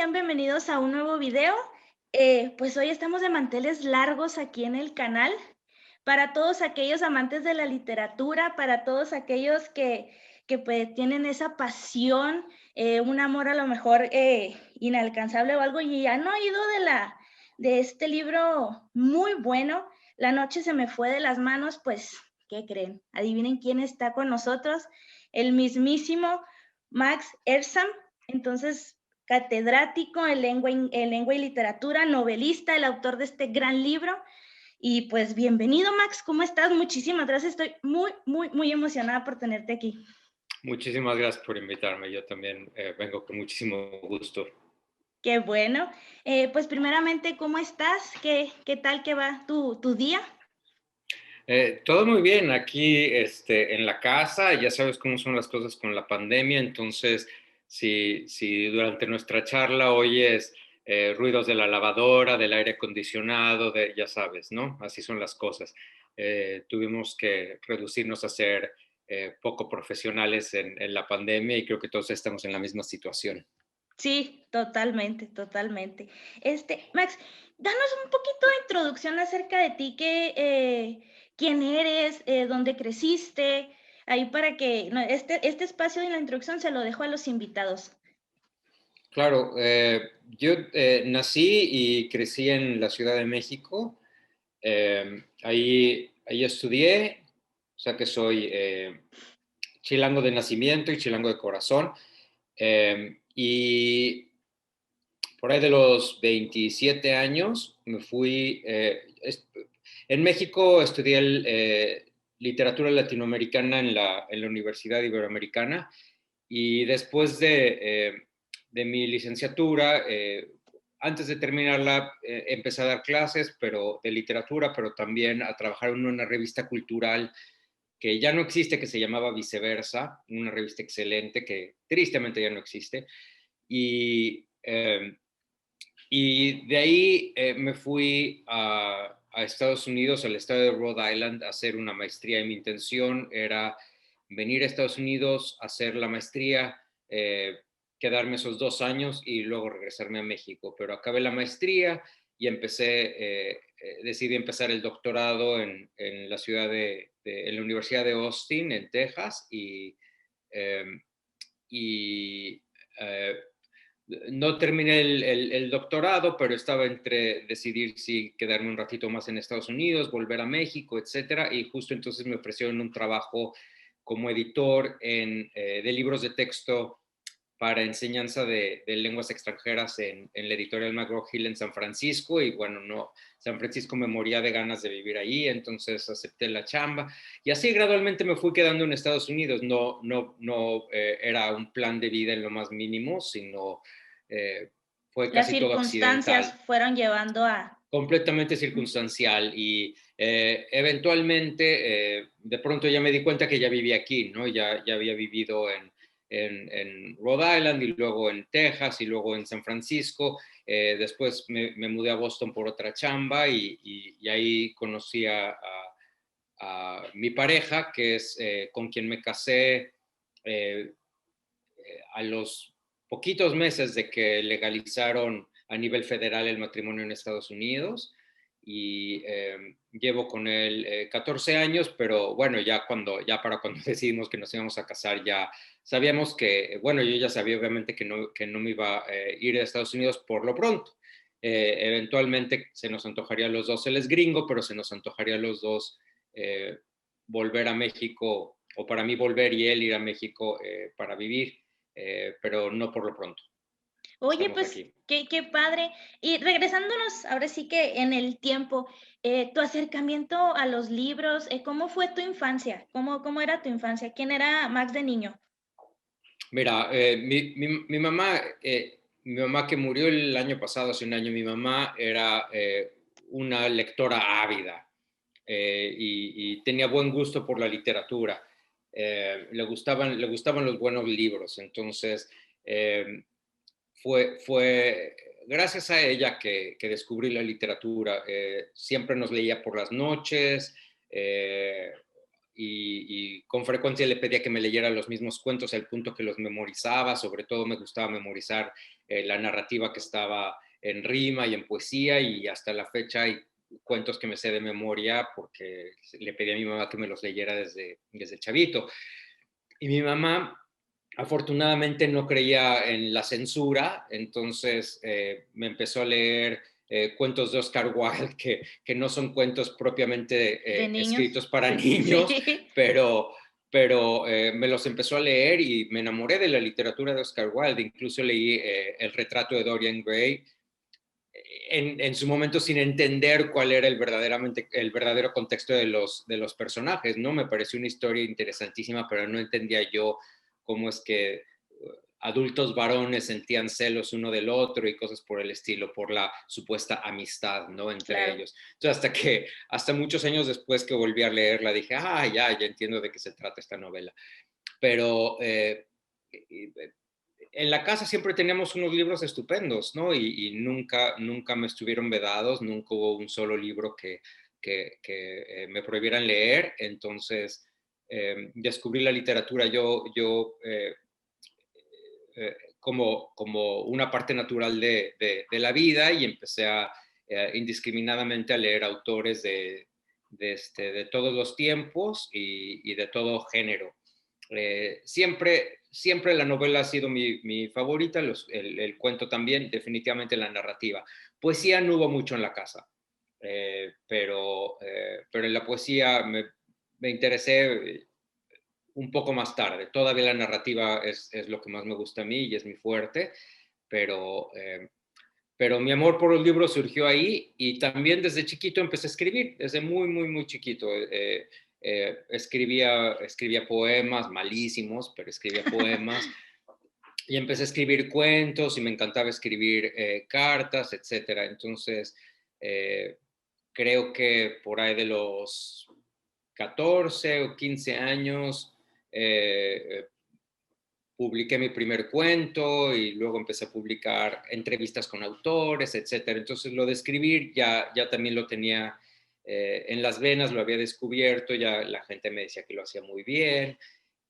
sean bienvenidos a un nuevo video. Pues hoy estamos de manteles largos aquí en el canal. Para todos aquellos amantes de la literatura, para todos aquellos que pues, tienen esa pasión, un amor a lo mejor inalcanzable o algo, y han oído de este libro muy bueno, La noche se me fue de las manos, pues, ¿qué creen? Adivinen quién está con nosotros, el mismísimo Max Erzam. Entonces, catedrático en lengua y literatura, novelista, el autor de este gran libro. Y pues bienvenido, Max, ¿cómo estás? Muchísimas gracias, estoy muy emocionada por tenerte aquí. Muchísimas gracias por invitarme. Yo también vengo con muchísimo gusto. Qué bueno. Pues primeramente, ¿cómo estás? ¿Qué tal que va tu día? Todo muy bien aquí en la casa. Ya sabes cómo son las cosas con la pandemia. Entonces, si durante nuestra charla oyes ruidos de la lavadora, del aire acondicionado, ya sabes, ¿no? Así son las cosas. Tuvimos que reducirnos a ser poco profesionales en la pandemia y creo que todos estamos en la misma situación. Sí, totalmente. Max, danos un poquito de introducción acerca de ti, quién eres, dónde creciste, ahí para que no, este espacio de la introducción se lo dejo a los invitados. Claro, yo nací y crecí en la Ciudad de México. Ahí estudié, o sea que soy chilango de nacimiento y chilango de corazón. Y por ahí de los 27 años me fui. En México estudié literatura latinoamericana en la Universidad Iberoamericana y después de mi licenciatura, antes de terminarla, empecé a dar clases de literatura, pero también a trabajar en una revista cultural que ya no existe, que se llamaba Viceversa, una revista excelente que tristemente ya no existe. Y, eh, y de ahí me fui a Estados Unidos, al estado de Rhode Island, a hacer una maestría. Y mi intención era venir a Estados Unidos, hacer la maestría, quedarme esos 2 años y luego regresarme a México. Pero acabé la maestría y decidí empezar el doctorado en la en la Universidad de Austin, en Texas. Eh, y eh, no terminé el doctorado, pero estaba entre decidir si quedarme un ratito más en Estados Unidos, volver a México, etcétera. Y justo entonces me ofrecieron un trabajo como editor de libros de texto para enseñanza de lenguas extranjeras en la editorial McGraw-Hill en San Francisco. Y bueno, no, San Francisco me moría de ganas de vivir ahí, entonces acepté la chamba. Y así gradualmente me fui quedando en Estados Unidos. No era un plan de vida en lo más mínimo, sino eh, fue Las casi todo circunstancias accidental, fueron llevando a... completamente circunstancial. Y eventualmente, de pronto ya me di cuenta que ya vivía aquí, ¿no? Ya había vivido en Rhode Island y luego en Texas y luego en San Francisco. Después me mudé a Boston por otra chamba y ahí conocí a mi pareja, que es con quien me casé eh, a los poquitos meses de que legalizaron a nivel federal el matrimonio en Estados Unidos. Y llevo con él 14 años, pero bueno, ya para cuando decidimos que nos íbamos a casar, ya sabíamos que, bueno, yo ya sabía obviamente que no me iba a ir a Estados Unidos por lo pronto. Eventualmente se nos antojaría a los dos, él es gringo, pero se nos antojaría a los dos eh, volver a México, o para mí volver y él ir a México para vivir, pero no por lo pronto. Oye, Estamos pues, aquí. qué padre. Y regresándonos ahora sí que en el tiempo, tu acercamiento a los libros, ¿cómo fue tu infancia? ¿Cómo era tu infancia? ¿Quién era Max de niño? Mira, mi mamá que murió el año pasado, hace un año, mi mamá era una lectora ávida y tenía buen gusto por la literatura. Le gustaban los buenos libros. Entonces, eh, fue gracias a ella que descubrí la literatura. Siempre nos leía por las noches. eh, y con frecuencia le pedía que me leyera los mismos cuentos al punto que los memorizaba. Sobre todo me gustaba memorizar la narrativa que estaba en rima y en poesía, y hasta la fecha hay cuentos que me sé de memoria porque le pedí a mi mamá que me los leyera desde chavito. Y mi mamá afortunadamente no creía en la censura, entonces me empezó a leer cuentos de Oscar Wilde, que no son cuentos propiamente De niños. escritos para niños, Sí, pero me los empezó a leer y me enamoré de la literatura de Oscar Wilde. Incluso leí El retrato de Dorian Gray en su momento sin entender cuál era el verdadero contexto de los personajes, ¿no? Me pareció una historia interesantísima, pero no entendía yo cómo es que adultos varones sentían celos uno del otro y cosas por el estilo, por la supuesta amistad, ¿no? Entre claro. ellos. Entonces, hasta muchos años después que volví a leerla, dije, ya entiendo de qué se trata esta novela. Pero en la casa siempre teníamos unos libros estupendos, ¿no? Y nunca me estuvieron vedados, nunca hubo un solo libro que me prohibieran leer. Entonces, descubrí la literatura yo como una parte natural de la vida, y empecé indiscriminadamente a leer autores de todos los tiempos y de todo género. Siempre la novela ha sido mi favorita, el cuento también, definitivamente la narrativa. Poesía no hubo mucho en la casa, pero en la poesía me interesé un poco más tarde. Todavía la narrativa es lo que más me gusta a mí y es mi fuerte, pero mi amor por los libros surgió ahí, y también desde chiquito empecé a escribir, desde muy, muy, muy chiquito. Escribía poemas malísimos, pero escribía poemas, y empecé a escribir cuentos y me encantaba escribir cartas, etcétera. Entonces, eh, creo que por ahí de los 14 o 15 años, publiqué mi primer cuento y luego empecé a publicar entrevistas con autores, etcétera. Entonces lo de escribir ya también lo tenía en las venas, lo había descubierto, ya la gente me decía que lo hacía muy bien,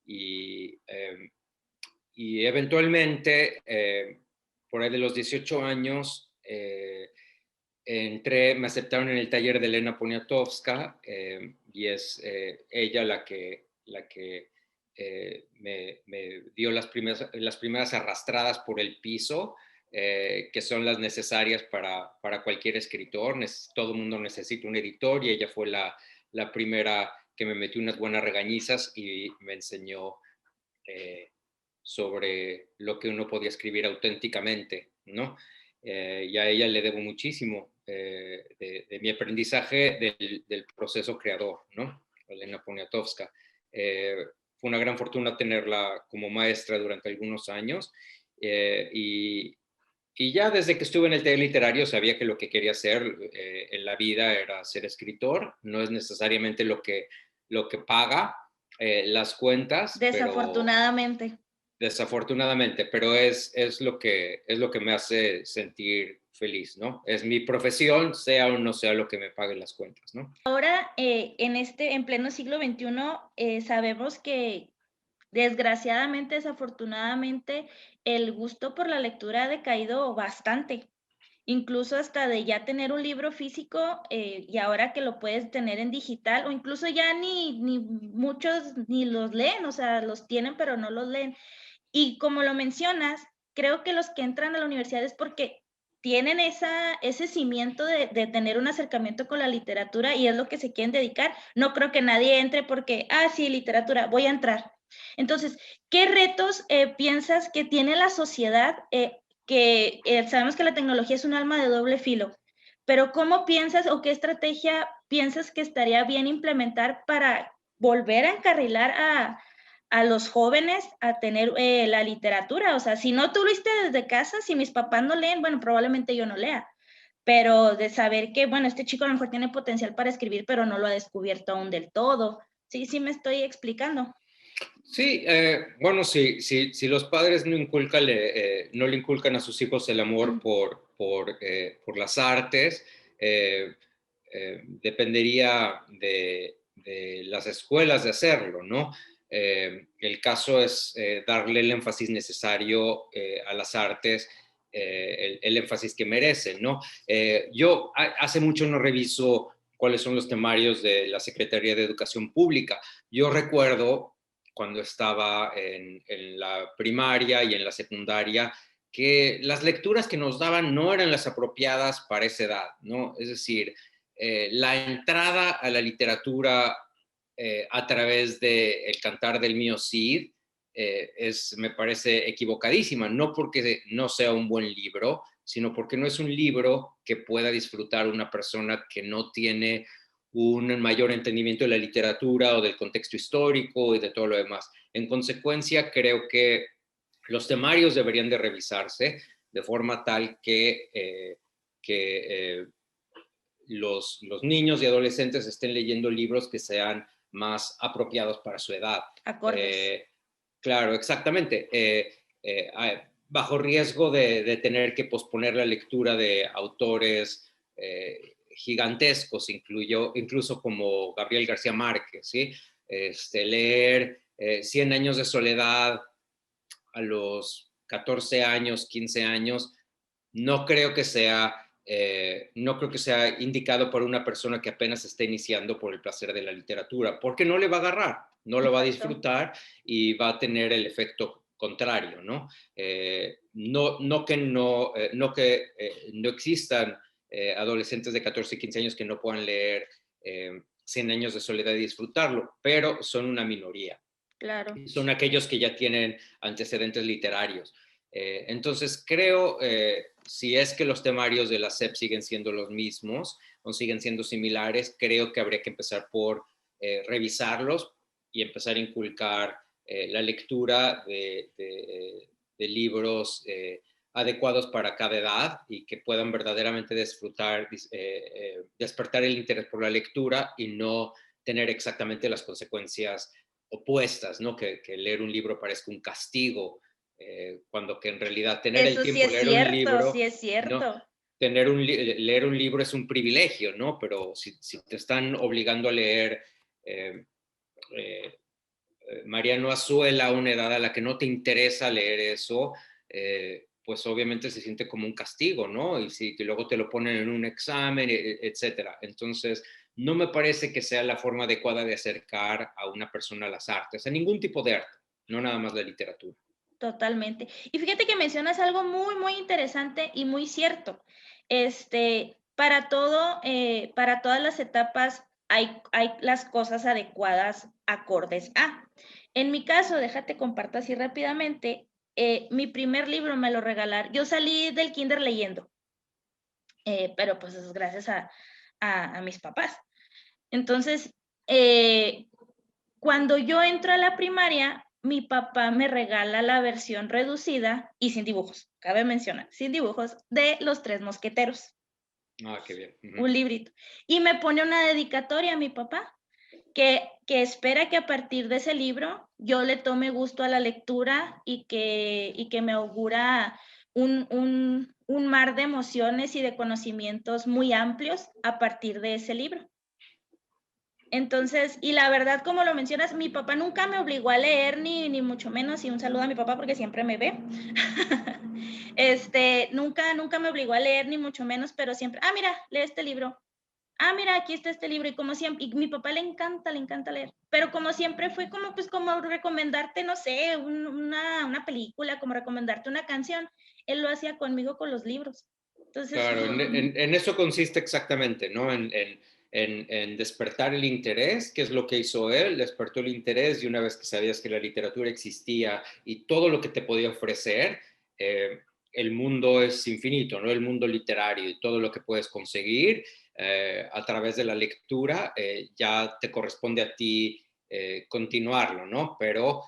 y, y eventualmente, por ahí de los 18 años, me aceptaron en el taller de Elena Poniatowska, y es ella la que me dio las primeras arrastradas por el piso, que son las necesarias para cualquier escritor. Todo el mundo necesita un editor, y ella fue la primera que me metió unas buenas regañizas y me enseñó eh, sobre lo que uno podía escribir auténticamente, ¿no? Y a ella le debo muchísimo de mi aprendizaje del proceso creador, ¿no? Elena Poniatowska. Fue una gran fortuna tenerla como maestra durante algunos años, y ya desde que estuve en el taller literario sabía que lo que quería hacer en la vida era ser escritor. No es necesariamente lo que paga las cuentas, pero Desafortunadamente. desafortunadamente, pero es lo que me hace sentir feliz, ¿no? Es mi profesión, sea o no sea lo que me paguen las cuentas, ¿no? Ahora, en pleno siglo XXI, sabemos que desgraciadamente, desafortunadamente, el gusto por la lectura ha decaído bastante. Incluso hasta de ya tener un libro físico, y ahora que lo puedes tener en digital, o incluso ya ni muchos ni los leen, o sea, los tienen, pero no los leen. Y como lo mencionas, creo que los que entran a la universidad es porque tienen ese cimiento de tener un acercamiento con la literatura y es lo que se quieren dedicar. No creo que nadie entre porque, sí, literatura, voy a entrar. Entonces, ¿qué retos piensas que tiene la sociedad? Que sabemos que la tecnología es un arma de doble filo, pero ¿cómo piensas o qué estrategia piensas que estaría bien implementar para volver a encarrilar a los jóvenes a tener la literatura? O sea, si no tuviste desde casa, si mis papás no leen, bueno, probablemente yo no lea, pero de saber que, bueno, este chico a lo mejor tiene potencial para escribir, pero no lo ha descubierto aún del todo. Sí, sí me estoy explicando. Sí, bueno, si los padres no le inculcan a sus hijos el amor por las artes, dependería de las escuelas de hacerlo, ¿no? El caso es darle el énfasis necesario a las artes, el énfasis que merecen, ¿no? Yo hace mucho no reviso cuáles son los temarios de la Secretaría de Educación Pública. Yo recuerdo cuando estaba en la primaria y en la secundaria, que las lecturas que nos daban no eran las apropiadas para esa edad, ¿no? Es decir, la entrada a la literatura a través de El Cantar del Mío Cid me parece equivocadísima, no porque no sea un buen libro, sino porque no es un libro que pueda disfrutar una persona que no tiene un mayor entendimiento de la literatura o del contexto histórico y de todo lo demás. En consecuencia, creo que los temarios deberían de revisarse de forma tal que los niños y adolescentes estén leyendo libros que sean más apropiados para su edad. Acordes. Claro, exactamente. Bajo riesgo de tener que posponer la lectura de autores gigantescos, incluso como Gabriel García Márquez, ¿sí? Leer Cien años de soledad a los 14 años, 15 años, no creo que sea, no creo que sea indicado para una persona que apenas está iniciando por el placer de la literatura, porque no le va a agarrar, no lo va a Exacto. disfrutar y va a tener el efecto contrario, ¿no? No existan adolescentes de 14 y 15 años que no puedan leer 100 años de soledad y disfrutarlo, pero son una minoría. Claro. Son aquellos que ya tienen antecedentes literarios. Entonces, creo, si es que los temarios de la SEP siguen siendo los mismos o siguen siendo similares, creo que habría que empezar por revisarlos y empezar a inculcar la lectura de libros adecuados para cada edad y que puedan verdaderamente despertar el interés por la lectura y no tener exactamente las consecuencias opuestas, ¿no? Que leer un libro parezca un castigo, cuando que en realidad tener el Eso sí tiempo, es leer un cierto, sí libro, es ¿no? cierto. Leer un libro es un privilegio, ¿no? Pero si te están obligando a leer eh, eh, Mariano Azuela a una edad a la que no te interesa leer eso, pues obviamente se siente como un castigo, ¿no? Y si luego te lo ponen en un examen, etcétera. Entonces, no me parece que sea la forma adecuada de acercar a una persona a las artes, a ningún tipo de arte, no nada más la literatura. Totalmente. Y fíjate que mencionas algo muy, muy interesante y muy cierto. Para todo, para todas las etapas hay las cosas adecuadas acordes a. En mi caso, déjate comparto así rápidamente, mi primer libro me lo regalaron. Yo salí del kinder leyendo, pero pues es gracias a mis papás. Entonces, eh, cuando yo entro a la primaria, mi papá me regala la versión reducida y sin dibujos, cabe mencionar, sin dibujos, de Los Tres Mosqueteros, Ah, qué bien. Uh-huh. un librito. Y me pone una dedicatoria a mi papá, que espera que a partir de ese libro yo le tome gusto a la lectura y que me augura un mar de emociones y de conocimientos muy amplios a partir de ese libro. Entonces, y la verdad, como lo mencionas, mi papá nunca me obligó a leer, ni mucho menos, y un saludo a mi papá porque siempre me ve. Nunca me obligó a leer, ni mucho menos, pero siempre, mira, lee este libro. Mira, aquí está este libro, y como siempre, y mi papá le encanta leer, pero como siempre fue como, pues, como recomendarte, no sé, una película, como recomendarte una canción, él lo hacía conmigo con los libros. Entonces, Claro, en eso consiste exactamente, ¿no? En despertar el interés, que es lo que hizo él, despertó el interés y una vez que sabías que la literatura existía y todo lo que te podía ofrecer, el mundo es infinito, ¿no? El mundo literario y todo lo que puedes conseguir a través de la lectura, ya te corresponde a ti continuarlo, ¿no? Pero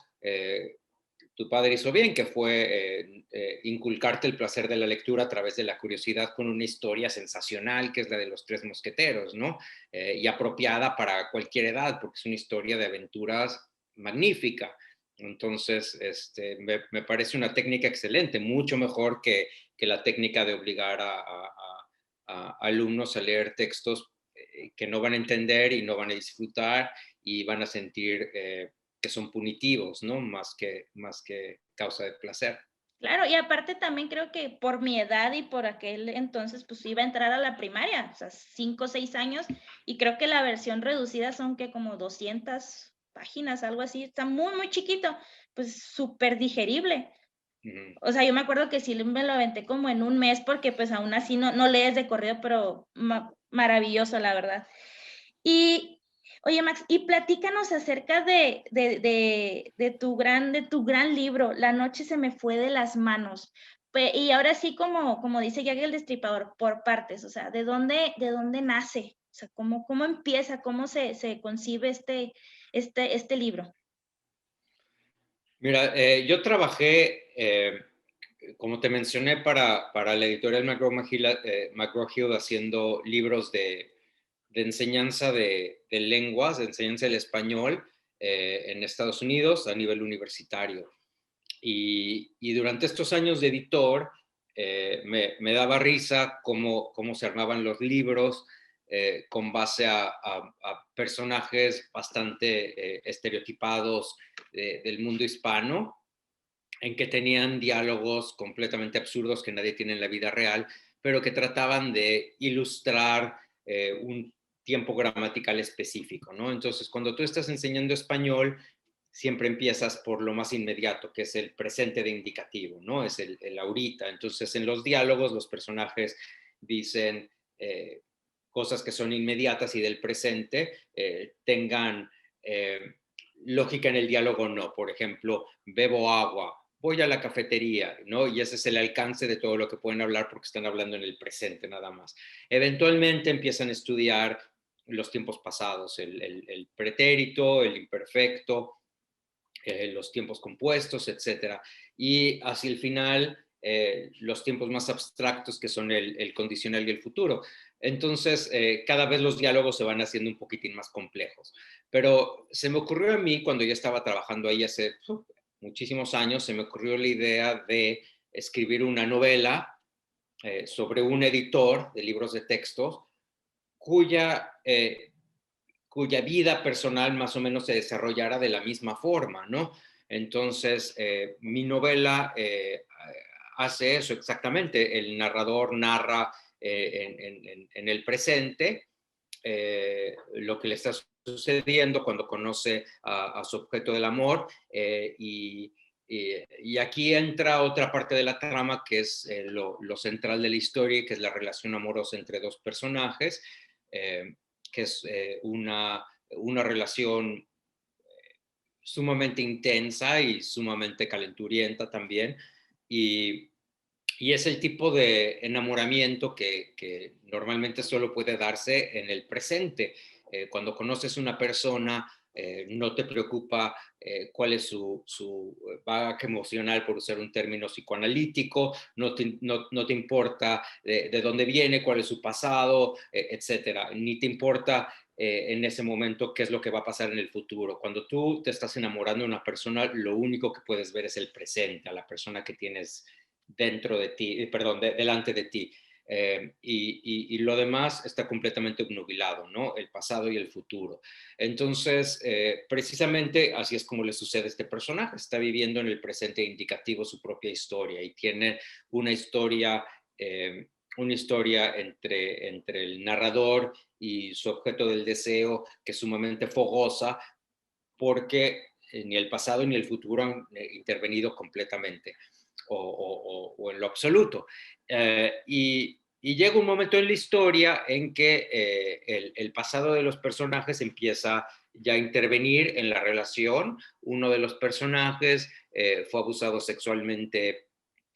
tu padre hizo bien, que fue inculcarte el placer de la lectura a través de la curiosidad con una historia sensacional, que es la de los Tres Mosqueteros, ¿no? Y apropiada para cualquier edad, porque es una historia de aventuras magnífica. Entonces, me parece una técnica excelente, mucho mejor que la técnica de obligar a alumnos a leer textos que no van a entender y no van a disfrutar y van a sentir que son punitivos, ¿no? Más que causa de placer. Claro, y aparte también creo que por mi edad y por aquel entonces, pues iba a entrar a la primaria, o sea, 5 o 6 años, y creo que la versión reducida son que como 200 páginas, algo así, está muy, muy chiquito, pues súper digerible. Ujú. O sea, yo me acuerdo que sí me lo aventé como en un mes porque pues aún así no lees de corrido, pero maravilloso, la verdad. Y, oye, Max, y platícanos acerca de tu gran libro, La noche se me fue de las manos. Y ahora sí, como dice Jack el Destripador, por partes, o sea, de dónde nace? O sea, cómo empieza, cómo se concibe este libro? Mira, yo trabajé, como te mencioné, para la editorial McGraw-Hill haciendo libros de enseñanza de lenguas, de enseñanza del español en Estados Unidos a nivel universitario. Y durante estos años de editor, me daba risa cómo se armaban los libros con base a personajes bastante estereotipados del mundo hispano, en que tenían diálogos completamente absurdos que nadie tiene en la vida real, pero que trataban de ilustrar un tiempo gramatical específico, ¿no? Entonces, cuando tú estás enseñando español, siempre empiezas por lo más inmediato, que es el presente de indicativo, ¿no? Es el ahorita. Entonces, en los diálogos, los personajes dicen cosas que son inmediatas y del presente tengan lógica en el diálogo, no. Por ejemplo, bebo agua, voy a la cafetería, ¿no? Y ese es el alcance de todo lo que pueden hablar porque están hablando en el presente nada más. Eventualmente empiezan a estudiar los tiempos pasados, el pretérito, el imperfecto, los tiempos compuestos, etcétera. Y hacia el final, los tiempos más abstractos que son el condicional y el futuro. Entonces, cada vez los diálogos se van haciendo un poquitín más complejos. Pero se me ocurrió a mí, cuando ya estaba trabajando ahí hace muchísimos años, se me ocurrió la idea de escribir una novela sobre un editor de libros de textos cuya cuya vida personal más o menos se desarrollara de la misma forma, ¿no? Entonces, mi novela hace eso exactamente. El narrador narra en el presente lo que le está sucediendo cuando conoce a su objeto del amor y aquí entra otra parte de la trama que es lo central de la historia, que es la relación amorosa entre dos personajes, eh, que es una relación sumamente intensa y sumamente calenturienta también. Y, y es el tipo de enamoramiento que normalmente solo puede darse en el presente. Cuando conoces una persona, no te preocupa cuál es su bagaje emocional, por usar un término psicoanalítico, no te importa de dónde viene, cuál es su pasado, etcétera. Ni te importa en ese momento qué es lo que va a pasar en el futuro. Cuando tú te estás enamorando de una persona, lo único que puedes ver es el presente, a la persona que tienes dentro de ti, perdón, delante de ti. Y lo demás está completamente obnubilado, ¿no? El pasado y el futuro. Entonces, precisamente así es como le sucede a este personaje. Está viviendo en el presente indicativo su propia historia y tiene una historia, una historia entre el narrador y su objeto del deseo que es sumamente fogosa porque ni el pasado ni el futuro han intervenido completamente o en lo absoluto. Y llega un momento en la historia en que el pasado de los personajes empieza ya a intervenir en la relación. Uno de los personajes fue abusado sexualmente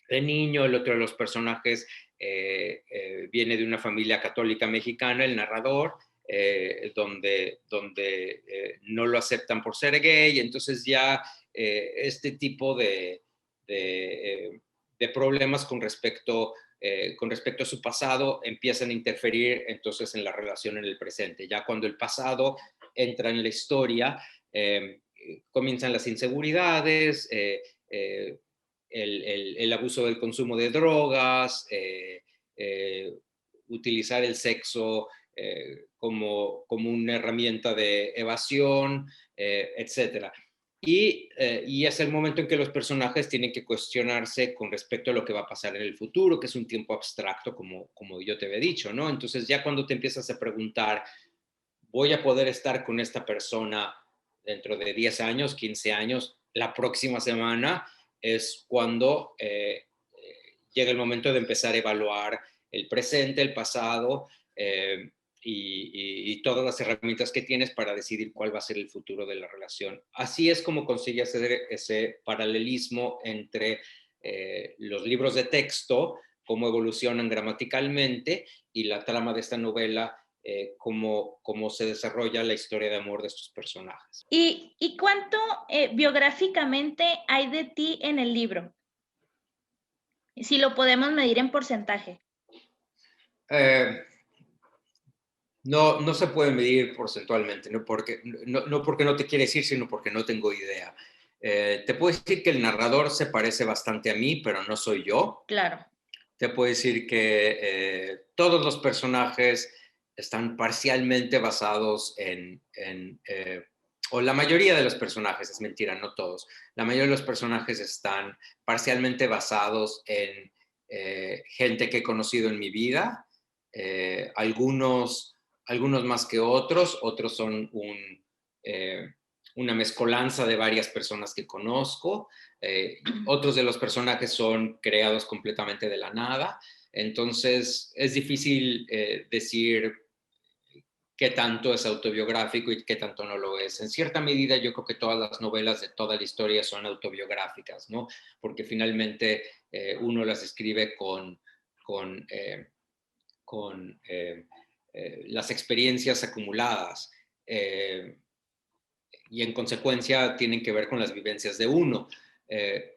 de niño, el otro de los personajes viene de una familia católica mexicana, el narrador, donde no lo aceptan por ser gay, entonces ya este tipo de problemas con respecto a su pasado empiezan a interferir entonces en la relación en el presente. Ya cuando el pasado entra en la historia, comienzan las inseguridades, el abuso del consumo de drogas, utilizar el sexo como una herramienta de evasión, etcétera. Y es el momento en que los personajes tienen que cuestionarse con respecto a lo que va a pasar en el futuro, que es un tiempo abstracto, como yo te había dicho, ¿no? Entonces ya cuando te empiezas a preguntar, ¿voy a poder estar con esta persona dentro de 10 años, 15 años, la próxima semana? Es cuando llega el momento de empezar a evaluar el presente, el pasado, y todas las herramientas que tienes para decidir cuál va a ser el futuro de la relación. Así es como consigue hacer ese paralelismo entre los libros de texto, cómo evolucionan gramaticalmente, y la trama de esta novela, cómo se desarrolla la historia de amor de estos personajes. ¿Y cuánto biográficamente hay de ti en el libro? Si lo podemos medir en porcentaje. No se puede medir porcentualmente, no porque no te quiere decir, sino porque no tengo idea. Te puedo decir que el narrador se parece bastante a mí, pero no soy yo. Claro. Te puedo decir que todos los personajes están parcialmente basados o la mayoría de los personajes, es mentira, no todos, la mayoría de los personajes están parcialmente basados en gente que he conocido en mi vida, algunos más que otros son una mezcolanza de varias personas que conozco. Otros de los personajes son creados completamente de la nada, entonces es difícil decir qué tanto es autobiográfico y qué tanto no lo es. En cierta medida yo creo que todas las novelas de toda la historia son autobiográficas, ¿no? Porque finalmente uno las escribe con las experiencias acumuladas, y en consecuencia tienen que ver con las vivencias de uno,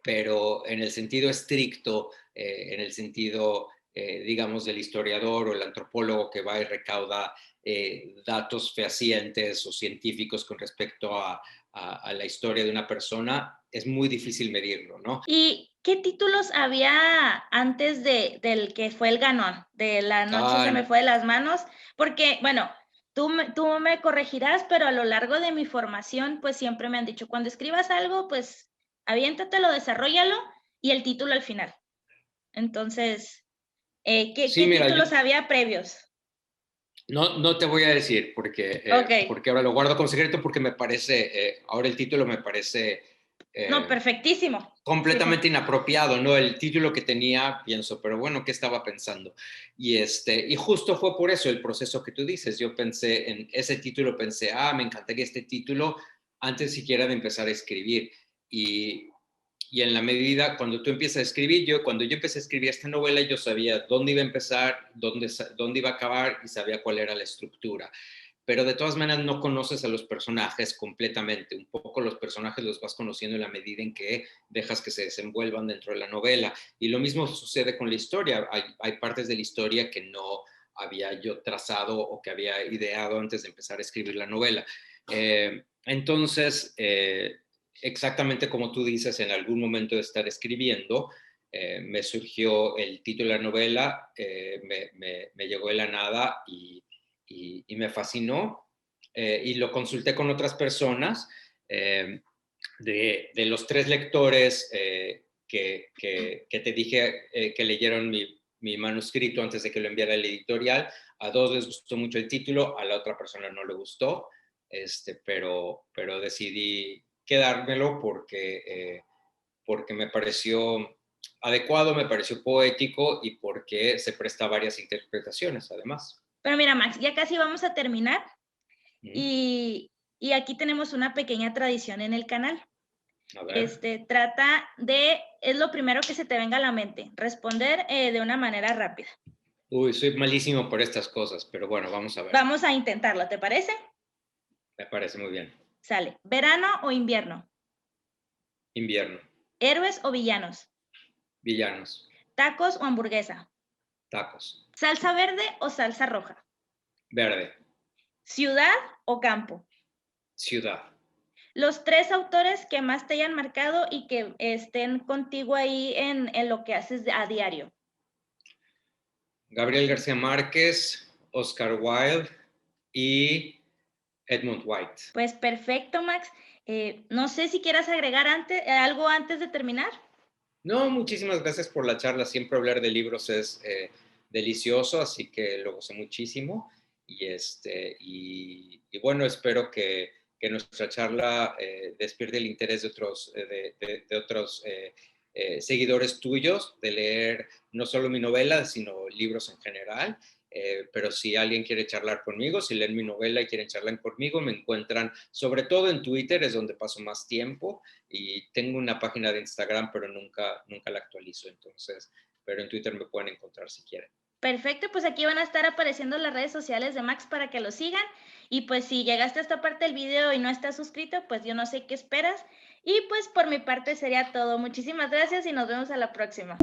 pero en el sentido estricto, en el sentido, digamos, del historiador o el antropólogo que va y recauda datos fehacientes o científicos con respecto a la historia de una persona, es muy difícil medirlo, ¿no? ¿Y qué títulos había antes del que fue el ganón, de La noche se me fue de las manos? Porque, bueno, tú me corregirás, pero a lo largo de mi formación, pues siempre me han dicho, cuando escribas algo, pues aviéntatelo, desarróllalo y el título al final. Entonces, ¿qué Sí, mira, títulos había previos? No te voy a decir porque, Ok. porque ahora lo guardo con secreto, porque me parece, ahora el título me parece No, perfectísimo. Sí, completamente inapropiado, ¿no? El título que tenía, pienso, pero bueno, ¿qué estaba pensando? Y justo fue por eso el proceso que tú dices. Yo pensé en ese título, pensé, me encantaría este título antes siquiera de empezar a escribir. Y en la medida, cuando tú empiezas a escribir, cuando yo empecé a escribir esta novela, yo sabía dónde iba a empezar, dónde iba a acabar, y sabía cuál era la estructura. Pero de todas maneras no conoces a los personajes completamente. Un poco los personajes los vas conociendo en la medida en que dejas que se desenvuelvan dentro de la novela. Y lo mismo sucede con la historia. Hay partes de la historia que no había yo trazado o que había ideado antes de empezar a escribir la novela. Entonces, exactamente como tú dices, en algún momento de estar escribiendo, me surgió el título de la novela, me llegó de la nada y me fascinó, y lo consulté con otras personas. De los 3 lectores que te dije que leyeron mi manuscrito antes de que lo enviara el editorial, a 2 les gustó mucho el título, a la otra persona no le gustó, pero decidí quedármelo porque me pareció adecuado, me pareció poético y porque se presta a varias interpretaciones, además. pero mira, Max, ya casi vamos a terminar Mm. y aquí tenemos una pequeña tradición en el canal. A ver. Trata es lo primero que se te venga a la mente, responder de una manera rápida. Uy, soy malísimo por estas cosas, pero bueno, vamos a ver. Vamos a intentarlo, ¿te parece? Me parece muy bien. Sale. ¿Verano o invierno? Invierno. ¿Héroes o villanos? Villanos. ¿Tacos o hamburguesa? Tacos. ¿Salsa verde o salsa roja? Verde. ¿Ciudad o campo? Ciudad. Los 3 autores que más te hayan marcado y que estén contigo ahí en lo que haces a diario. Gabriel García Márquez, Oscar Wilde y Edmund White. Pues perfecto, Max. No sé si quieras agregar algo antes de terminar. No, muchísimas gracias por la charla. Siempre hablar de libros es delicioso, así que lo gocé muchísimo. Y bueno, espero que nuestra charla despierte el interés de otros seguidores tuyos, de leer no solo mi novela, sino libros en general. Pero si alguien quiere charlar conmigo, si leen mi novela y quieren charlar conmigo, me encuentran sobre todo en Twitter, es donde paso más tiempo, y tengo una página de Instagram, pero nunca la actualizo, entonces, pero en Twitter me pueden encontrar si quieren. Perfecto, pues aquí van a estar apareciendo las redes sociales de Max para que lo sigan. Y pues si llegaste a esta parte del video y no estás suscrito, pues yo no sé qué esperas. Y pues por mi parte sería todo. Muchísimas gracias y nos vemos a la próxima.